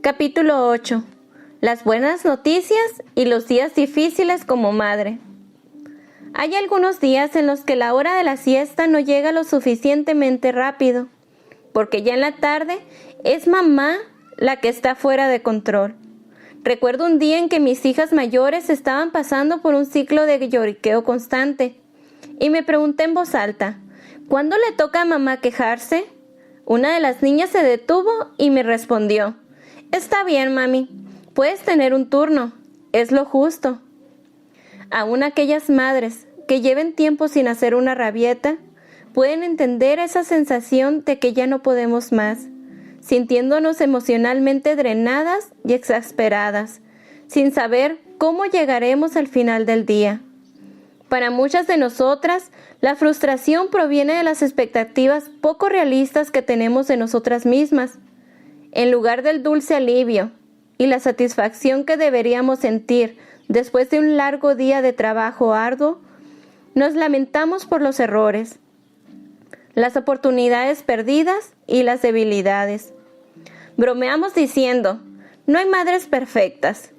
Capítulo 8. Las buenas noticias y los días difíciles como madre. Hay algunos días en los que la hora de la siesta no llega lo suficientemente rápido, porque ya en la tarde es mamá la que está fuera de control. Recuerdo un día en que mis hijas mayores estaban pasando por un ciclo de lloriqueo constante, y me pregunté en voz alta, ¿cuándo le toca a mamá quejarse? Una de las niñas se detuvo y me respondió, «Está bien, mami, puedes tener un turno, es lo justo». Aún aquellas madres que lleven tiempo sin hacer una rabieta pueden entender esa sensación de que ya no podemos más, sintiéndonos emocionalmente drenadas y exasperadas, sin saber cómo llegaremos al final del día. Para muchas de nosotras, la frustración proviene de las expectativas poco realistas que tenemos de nosotras mismas. En lugar del dulce alivio y la satisfacción que deberíamos sentir después de un largo día de trabajo arduo, nos lamentamos por los errores, las oportunidades perdidas y las debilidades. Bromeamos diciendo, no hay madres perfectas,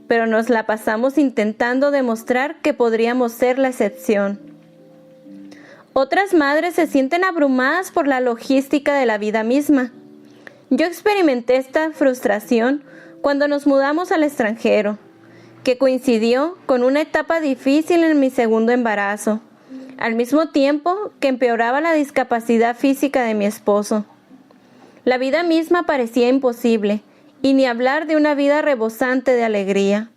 pero nos la pasamos intentando demostrar que podríamos ser la excepción. Otras madres se sienten abrumadas por la logística de la vida misma. Yo experimenté esta frustración cuando nos mudamos al extranjero, que coincidió con una etapa difícil en mi segundo embarazo, al mismo tiempo que empeoraba la discapacidad física de mi esposo. La vida misma parecía imposible, y ni hablar de una vida rebosante de alegría.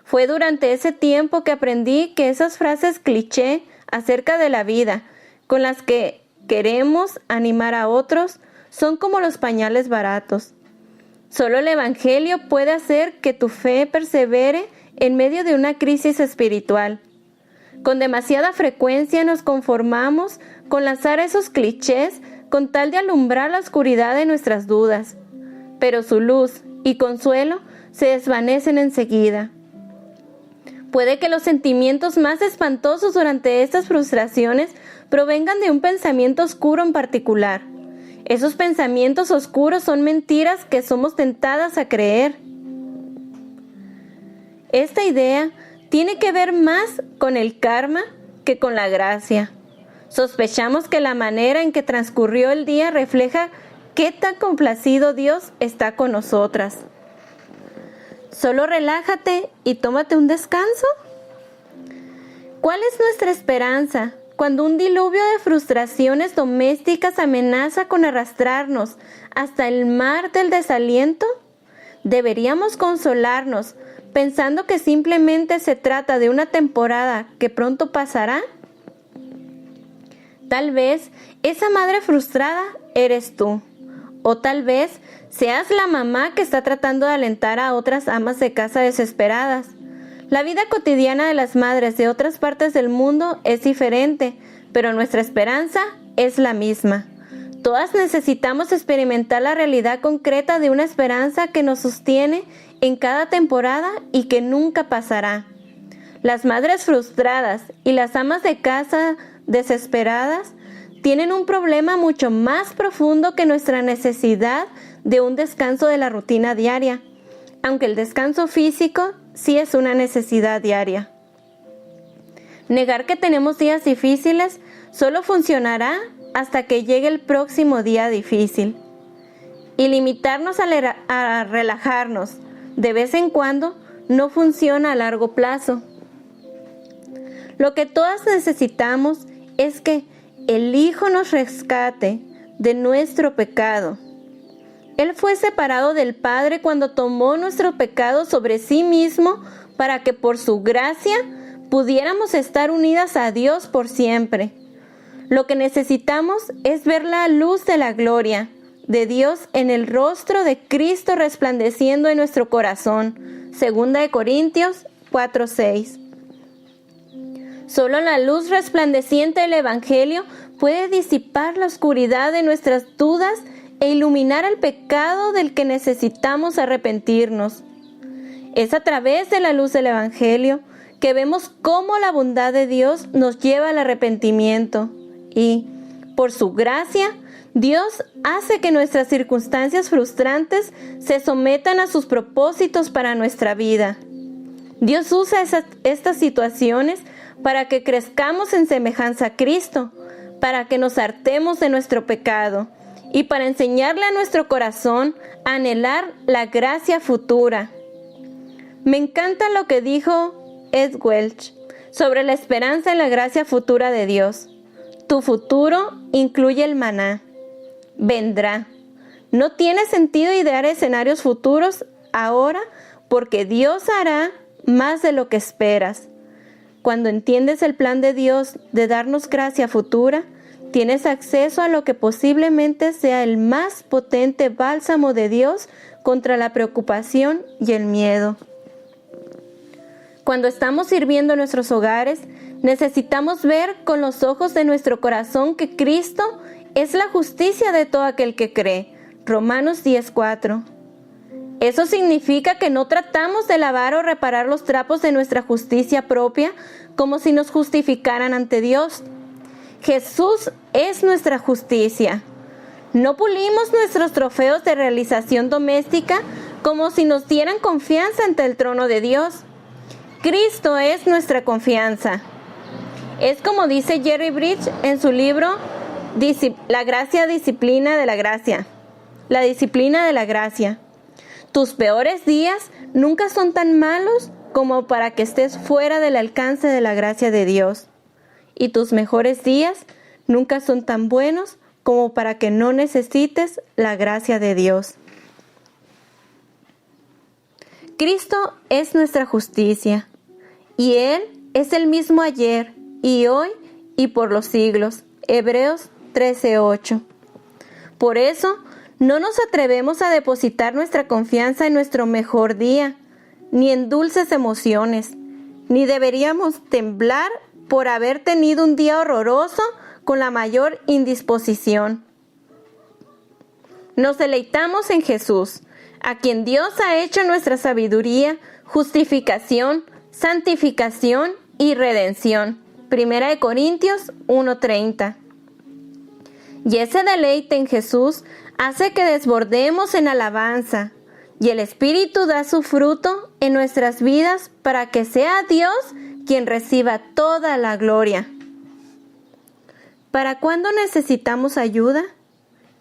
Fue durante ese tiempo que aprendí que esas frases cliché acerca de la vida, con las que queremos animar a otros, son como los pañales baratos. Solo el Evangelio puede hacer que tu fe persevere en medio de una crisis espiritual. Con demasiada frecuencia nos conformamos con lanzar esos clichés con tal de alumbrar la oscuridad de nuestras dudas, pero su luz y consuelo se desvanecen enseguida. Puede que los sentimientos más espantosos durante estas frustraciones provengan de un pensamiento oscuro en particular. Esos pensamientos oscuros son mentiras que somos tentadas a creer. Esta idea tiene que ver más con el karma que con la gracia. Sospechamos que la manera en que transcurrió el día refleja qué tan complacido Dios está con nosotras. Solo relájate y tómate un descanso. ¿Cuál es nuestra esperanza cuando un diluvio de frustraciones domésticas amenaza con arrastrarnos hasta el mar del desaliento? Deberíamos consolarnos pensando que simplemente se trata de una temporada que pronto pasará. Tal vez esa madre frustrada eres tú, o tal vez seas la mamá que está tratando de alentar a otras amas de casa desesperadas. La vida cotidiana de las madres de otras partes del mundo es diferente, pero nuestra esperanza es la misma. Todas necesitamos experimentar la realidad concreta de una esperanza que nos sostiene en cada temporada y que nunca pasará. Las madres frustradas y las amas de casa desesperadas tienen un problema mucho más profundo que nuestra necesidad de un descanso de la rutina diaria, aunque el descanso físico sí es una necesidad diaria. Negar que tenemos días difíciles solo funcionará hasta que llegue el próximo día difícil. Y limitarnos a relajarnos de vez en cuando no funciona a largo plazo. Lo que todas necesitamos es que el Hijo nos rescate de nuestro pecado. Él fue separado del Padre cuando tomó nuestro pecado sobre sí mismo para que por su gracia pudiéramos estar unidas a Dios por siempre. Lo que necesitamos es ver la luz de la gloria de Dios en el rostro de Cristo resplandeciendo en nuestro corazón. 2 Corintios 4:6. Solo la luz resplandeciente del Evangelio puede disipar la oscuridad de nuestras dudas e iluminar el pecado del que necesitamos arrepentirnos. Es a través de la luz del Evangelio que vemos cómo la bondad de Dios nos lleva al arrepentimiento y, por su gracia, Dios hace que nuestras circunstancias frustrantes se sometan a sus propósitos para nuestra vida. Dios usa estas situaciones para que crezcamos en semejanza a Cristo, para que nos hartemos de nuestro pecado y para enseñarle a nuestro corazón a anhelar la gracia futura. Me encanta lo que dijo Ed Welch sobre la esperanza en la gracia futura de Dios. Tu futuro incluye el maná. Vendrá. No tiene sentido idear escenarios futuros ahora porque Dios hará más de lo que esperas. Cuando entiendes el plan de Dios de darnos gracia futura, tienes acceso a lo que posiblemente sea el más potente bálsamo de Dios contra la preocupación y el miedo. Cuando estamos sirviendo en nuestros hogares, necesitamos ver con los ojos de nuestro corazón que Cristo es la justicia de todo aquel que cree. Romanos 10:4. Eso significa que no tratamos de lavar o reparar los trapos de nuestra justicia propia como si nos justificaran ante Dios. Jesús es nuestra justicia. No pulimos nuestros trofeos de realización doméstica como si nos dieran confianza ante el trono de Dios. Cristo es nuestra confianza. Es como dice Jerry Bridge en su libro La disciplina de la gracia. La disciplina de la gracia. Tus peores días nunca son tan malos como para que estés fuera del alcance de la gracia de Dios. Y tus mejores días nunca son tan buenos como para que no necesites la gracia de Dios. Cristo es nuestra justicia, y Él es el mismo ayer, y hoy, y por los siglos. Hebreos 13:8. Por eso, no nos atrevemos a depositar nuestra confianza en nuestro mejor día, ni en dulces emociones, ni deberíamos temblar por haber tenido un día horroroso con la mayor indisposición. Nos deleitamos en Jesús, a quien Dios ha hecho nuestra sabiduría, justificación, santificación y redención. 1 Corintios 1:30. Y ese deleite en Jesús hace que desbordemos en alabanza, y el Espíritu da su fruto en nuestras vidas para que sea Dios quien reciba toda la gloria. ¿Para cuándo necesitamos ayuda?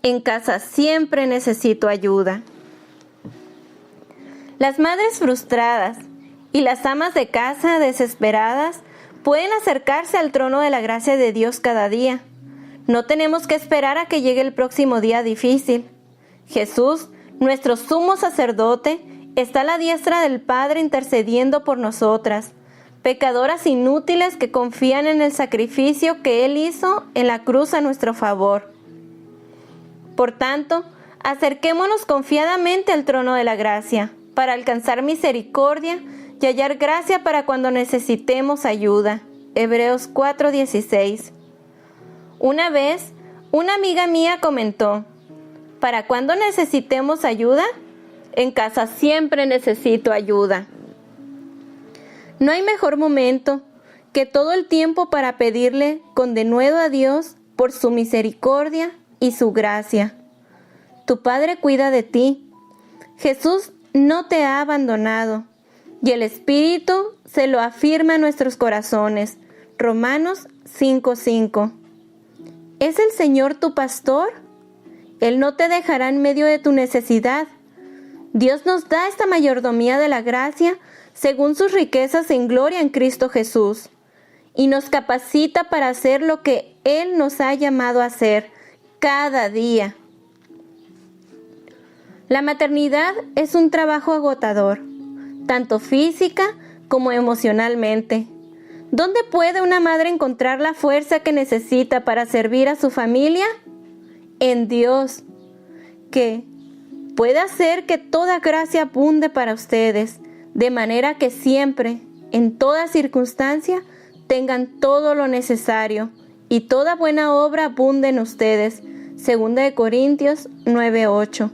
En casa siempre necesito ayuda. Las madres frustradas y las amas de casa desesperadas pueden acercarse al trono de la gracia de Dios cada día. No tenemos que esperar a que llegue el próximo día difícil. Jesús, nuestro sumo sacerdote, está a la diestra del Padre intercediendo por nosotras, pecadoras inútiles que confían en el sacrificio que Él hizo en la cruz a nuestro favor. Por tanto, acerquémonos confiadamente al trono de la gracia, para alcanzar misericordia y hallar gracia para cuando necesitemos ayuda. Hebreos 4:16. Una vez, una amiga mía comentó: ¿para cuando necesitemos ayuda? En casa siempre necesito ayuda. No hay mejor momento que todo el tiempo para pedirle con denuedo a Dios por su misericordia y su gracia. Tu Padre cuida de ti. Jesús no te ha abandonado, y el Espíritu se lo afirma en nuestros corazones. Romanos 5:5. ¿Es el Señor tu pastor? Él no te dejará en medio de tu necesidad. Dios nos da esta mayordomía de la gracia según sus riquezas en gloria en Cristo Jesús, y nos capacita para hacer lo que Él nos ha llamado a hacer cada día. La maternidad es un trabajo agotador, tanto física como emocionalmente. ¿Dónde puede una madre encontrar la fuerza que necesita para servir a su familia? En Dios, que puede hacer que toda gracia abunde para ustedes, de manera que siempre, en toda circunstancia, tengan todo lo necesario y toda buena obra abunde en ustedes. 2 Corintios 9:8.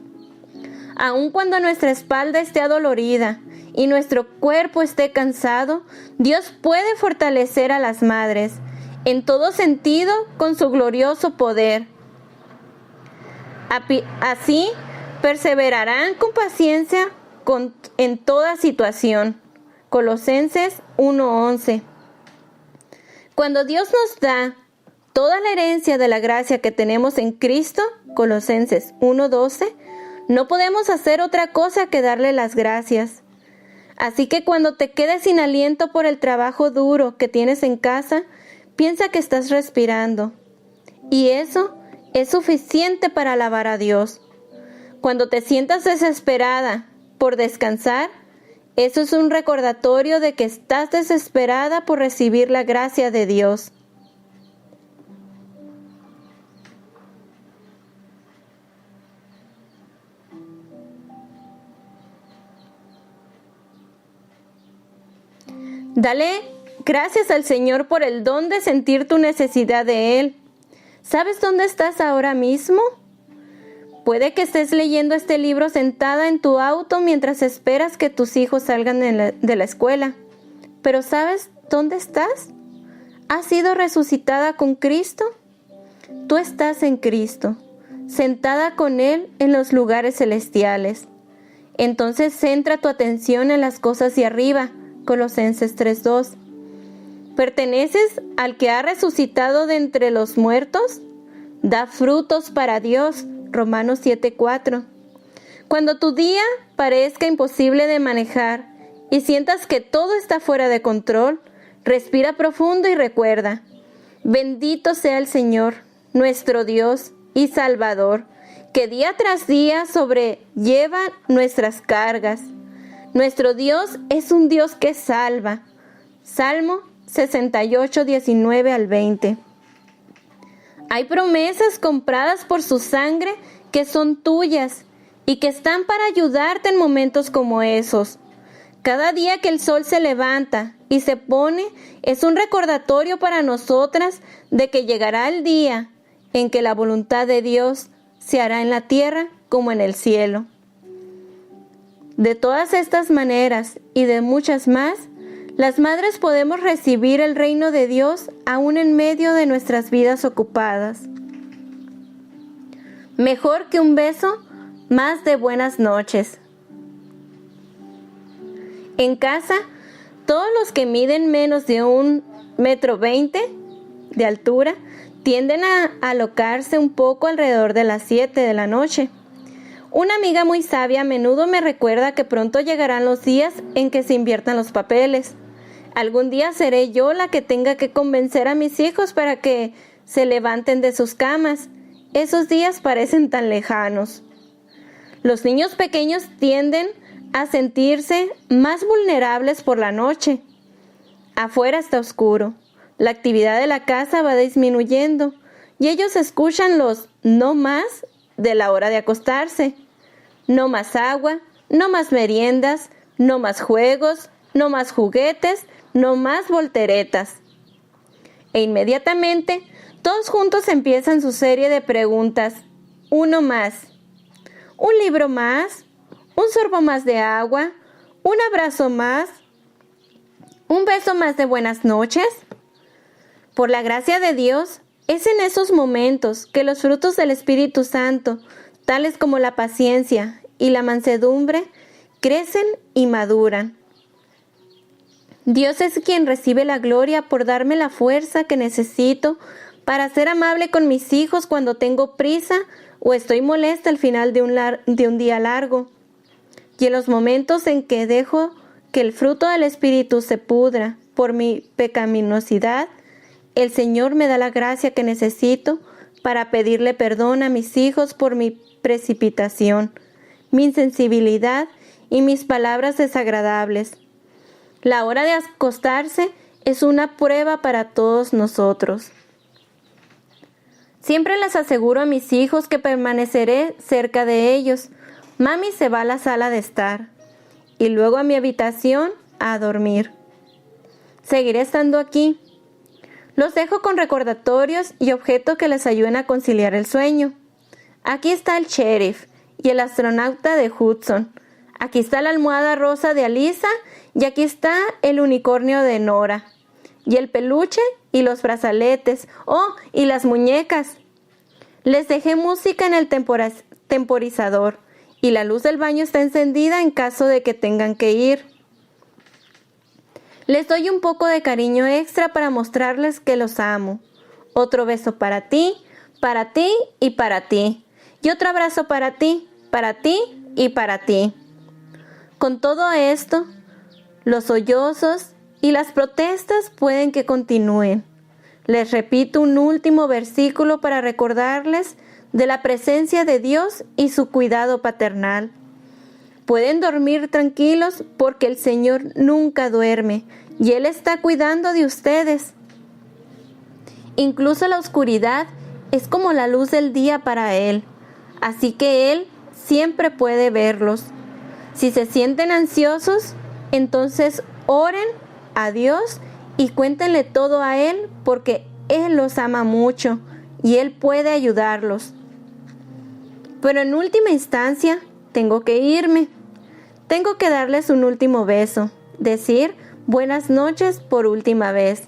Aun cuando nuestra espalda esté adolorida y nuestro cuerpo esté cansado, Dios puede fortalecer a las madres, en todo sentido, con su glorioso poder. Así perseverarán con paciencia en toda situación. Colosenses 1:11. Cuando Dios nos da toda la herencia de la gracia que tenemos en Cristo, Colosenses 1:12, no podemos hacer otra cosa que darle las gracias. Así que cuando te quedes sin aliento por el trabajo duro que tienes en casa, piensa que estás respirando. Y eso es suficiente para alabar a Dios. Cuando te sientas desesperada por descansar, eso es un recordatorio de que estás desesperada por recibir la gracia de Dios. Dale gracias al Señor por el don de sentir tu necesidad de Él. ¿Sabes dónde estás ahora mismo? Puede que estés leyendo este libro sentada en tu auto mientras esperas que tus hijos salgan de la escuela. Pero ¿sabes dónde estás? ¿Has sido resucitada con Cristo? Tú estás en Cristo, sentada con Él en los lugares celestiales. Entonces centra tu atención en las cosas de arriba, Colosenses 3:2. ¿Perteneces al que ha resucitado de entre los muertos? Da frutos para Dios, Romanos 7:4. Cuando tu día parezca imposible de manejar y sientas que todo está fuera de control, respira profundo y recuerda: bendito sea el Señor, nuestro Dios y Salvador, que día tras día sobrelleva nuestras cargas. Nuestro Dios es un Dios que salva. Salmo 68:19-20. Hay promesas compradas por su sangre que son tuyas y que están para ayudarte en momentos como esos. Cada día que el sol se levanta y se pone es un recordatorio para nosotras de que llegará el día en que la voluntad de Dios se hará en la tierra como en el cielo. De todas estas maneras y de muchas más, las madres podemos recibir el reino de Dios aún en medio de nuestras vidas ocupadas. Mejor que un beso, más de buenas noches. En casa, todos los que miden menos de 1,20 m de altura tienden a alocarse un poco alrededor de las 7 de la noche. Una amiga muy sabia a menudo me recuerda que pronto llegarán los días en que se inviertan los papeles. Algún día seré yo la que tenga que convencer a mis hijos para que se levanten de sus camas. Esos días parecen tan lejanos. Los niños pequeños tienden a sentirse más vulnerables por la noche. Afuera está oscuro. La actividad de la casa va disminuyendo y ellos escuchan los no más de la hora de acostarse. No más agua, no más meriendas, no más juegos, no más juguetes, no más volteretas. E inmediatamente, todos juntos empiezan su serie de preguntas. Uno más, un libro más, un sorbo más de agua, un abrazo más, un beso más de buenas noches. Por la gracia de Dios, es en esos momentos que los frutos del Espíritu Santo, tales como la paciencia y la mansedumbre, crecen y maduran. Dios es quien recibe la gloria por darme la fuerza que necesito para ser amable con mis hijos cuando tengo prisa o estoy molesta al final de un día largo. Y en los momentos en que dejo que el fruto del Espíritu se pudra por mi pecaminosidad, el Señor me da la gracia que necesito para pedirle perdón a mis hijos por mi precipitación, mi insensibilidad y mis palabras desagradables. La hora de acostarse es una prueba para todos nosotros. Siempre les aseguro a mis hijos que permaneceré cerca de ellos. Mami se va a la sala de estar y luego a mi habitación a dormir. Seguiré estando aquí. Los dejo con recordatorios y objetos que les ayuden a conciliar el sueño. Aquí está el sheriff y el astronauta de Hudson. Aquí está la almohada rosa de Alisa y aquí está el unicornio de Nora. Y el peluche y los brazaletes. ¡Oh! Y las muñecas. Les dejé música en el temporizador y la luz del baño está encendida en caso de que tengan que ir. Les doy un poco de cariño extra para mostrarles que los amo. Otro beso para ti y para ti. Y otro abrazo para ti y para ti. Con todo esto, los sollozos y las protestas pueden que continúen. Les repito un último versículo para recordarles de la presencia de Dios y su cuidado paternal. Pueden dormir tranquilos porque el Señor nunca duerme y Él está cuidando de ustedes. Incluso la oscuridad es como la luz del día para Él, así que Él siempre puede verlos. Si se sienten ansiosos, entonces oren a Dios y cuéntenle todo a Él porque Él los ama mucho y Él puede ayudarlos. Pero en última instancia, tengo que irme. Tengo que darles un último beso, decir buenas noches por última vez.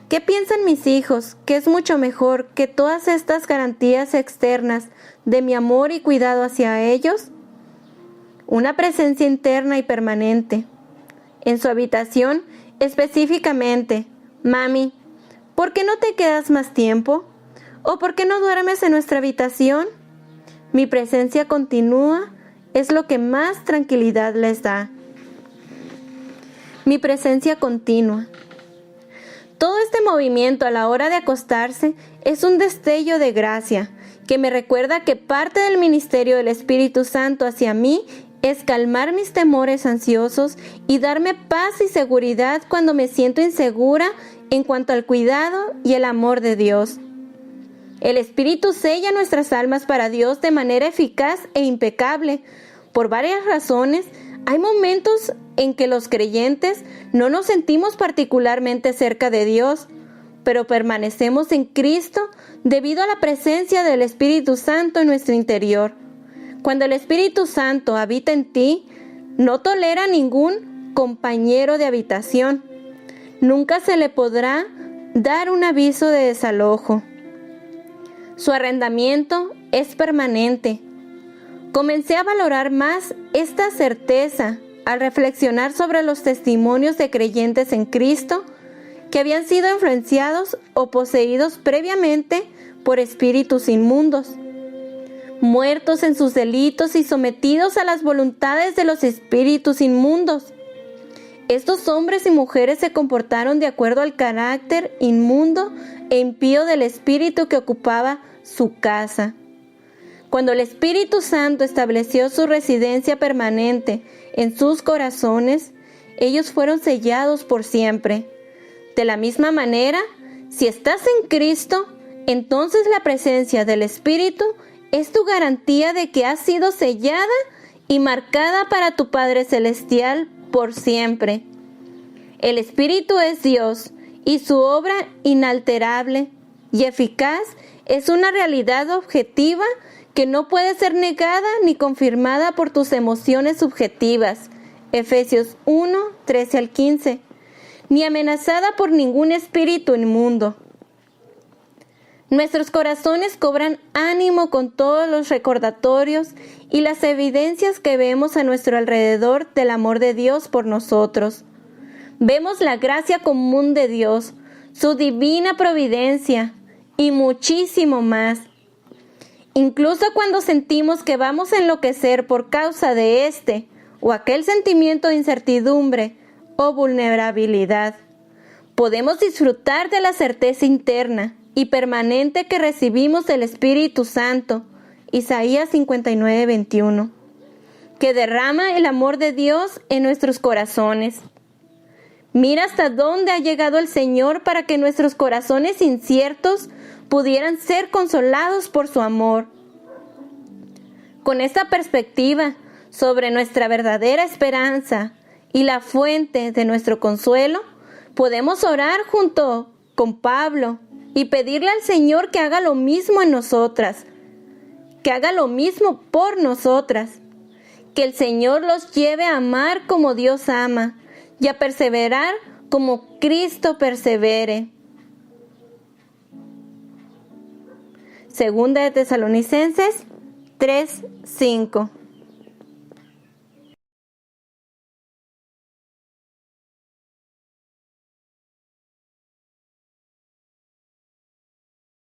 ¿Qué piensan mis hijos? Que es mucho mejor que todas estas garantías externas de mi amor y cuidado hacia ellos. Una presencia interna y permanente. En su habitación, específicamente, mami, ¿por qué no te quedas más tiempo? ¿O por qué no duermes en nuestra habitación? Mi presencia continua es lo que más tranquilidad les da. Mi presencia continua. Todo este movimiento a la hora de acostarse es un destello de gracia que me recuerda que parte del ministerio del Espíritu Santo hacia mí es calmar mis temores ansiosos y darme paz y seguridad cuando me siento insegura en cuanto al cuidado y el amor de Dios. El Espíritu sella nuestras almas para Dios de manera eficaz e impecable. Por varias razones, hay momentos en que los creyentes no nos sentimos particularmente cerca de Dios, pero permanecemos en Cristo debido a la presencia del Espíritu Santo en nuestro interior. Cuando el Espíritu Santo habita en ti, no tolera ningún compañero de habitación. Nunca se le podrá dar un aviso de desalojo. Su arrendamiento es permanente. Comencé a valorar más esta certeza al reflexionar sobre los testimonios de creyentes en Cristo que habían sido influenciados o poseídos previamente por espíritus inmundos, muertos en sus delitos y sometidos a las voluntades de los espíritus inmundos. Estos hombres y mujeres se comportaron de acuerdo al carácter inmundo e impío del espíritu que ocupaba su casa. Cuando el Espíritu Santo estableció su residencia permanente en sus corazones, ellos fueron sellados por siempre. De la misma manera, si estás en Cristo, entonces la presencia del Espíritu es tu garantía de que has sido sellada y marcada para tu Padre Celestial por siempre. El Espíritu es Dios y su obra inalterable y eficaz es una realidad objetiva que no puede ser negada ni confirmada por tus emociones subjetivas, Efesios 1, 13 al 15, ni amenazada por ningún espíritu inmundo. Nuestros corazones cobran ánimo con todos los recordatorios y las evidencias que vemos a nuestro alrededor del amor de Dios por nosotros. Vemos la gracia común de Dios, su divina providencia y muchísimo más. Incluso cuando sentimos que vamos a enloquecer por causa de este o aquel sentimiento de incertidumbre o vulnerabilidad, podemos disfrutar de la certeza interna y permanente que recibimos del Espíritu Santo, Isaías 59, 21, que derrama el amor de Dios en nuestros corazones. Mira hasta dónde ha llegado el Señor para que nuestros corazones inciertos pudieran ser consolados por su amor. Con esta perspectiva sobre nuestra verdadera esperanza y la fuente de nuestro consuelo, podemos orar junto con Pablo y pedirle al Señor que haga lo mismo en nosotras, que haga lo mismo por nosotras, que el Señor los lleve a amar como Dios ama y a perseverar como Cristo persevere. Segunda de Tesalonicenses 3:5.